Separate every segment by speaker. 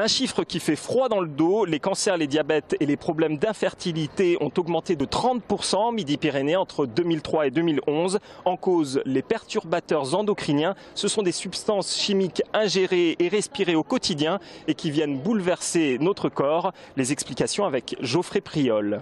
Speaker 1: Un chiffre qui fait froid dans le dos, les cancers, les diabètes et les problèmes d'infertilité ont augmenté de 30% en Midi-Pyrénées entre 2003 et 2011. En cause, les perturbateurs endocriniens. Ce sont des substances chimiques ingérées et respirées au quotidien et qui viennent bouleverser notre corps. Les explications avec Geoffrey Priol.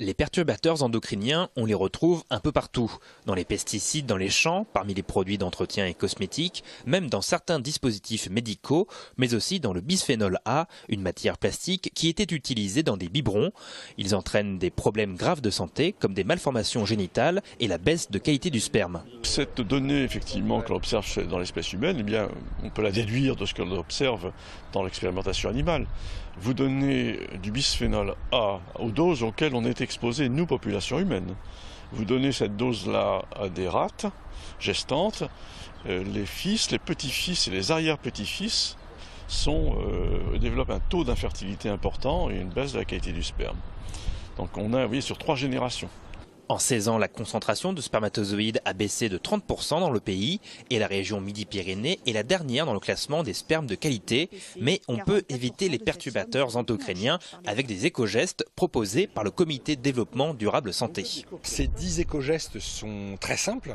Speaker 2: Les perturbateurs endocriniens, on les retrouve un peu partout. Dans les pesticides, dans les champs, parmi les produits d'entretien et cosmétiques, même dans certains dispositifs médicaux, mais aussi dans le bisphénol A, une matière plastique qui était utilisée dans des biberons. Ils entraînent des problèmes graves de santé, comme des malformations génitales et la baisse de qualité du sperme.
Speaker 3: Cette donnée, effectivement, que l'on observe dans l'espèce humaine, eh bien, on peut la déduire de ce que l'on observe dans l'expérimentation animale. Vous donnez du bisphénol A aux doses auxquelles on est exposé, nous, population humaine. Vous donnez cette dose-là à des rats gestantes. Les fils, les petits-fils et les arrière-petits-fils développent un taux d'infertilité important et une baisse de la qualité du sperme. Donc on a, vous voyez, sur 3 générations.
Speaker 2: En 16 ans, la concentration de spermatozoïdes a baissé de 30% dans le pays et la région Midi-Pyrénées est la dernière dans le classement des spermes de qualité. Mais on peut éviter les perturbateurs endocriniens avec des éco-gestes proposés par le Comité de développement durable santé.
Speaker 4: Ces 10 éco-gestes sont très simples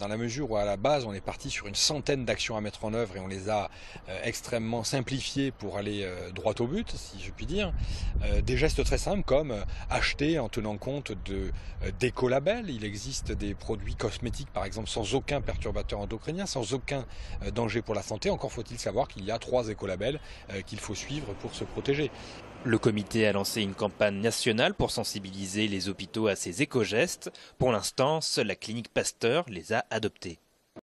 Speaker 4: dans la mesure où à la base on est parti sur une centaine d'actions à mettre en œuvre et on les a extrêmement simplifiées pour aller droit au but, si je puis dire. Des gestes très simples comme acheter en tenant compte d'écolabels. Il existe des produits cosmétiques par exemple sans aucun perturbateur endocrinien, sans aucun danger pour la santé. Encore faut-il savoir qu'il y a 3 écolabels qu'il faut suivre pour se protéger.
Speaker 2: Le comité a lancé une campagne nationale pour sensibiliser les hôpitaux à ces éco-gestes. Pour l'instant, seule la clinique Pasteur les a adoptés.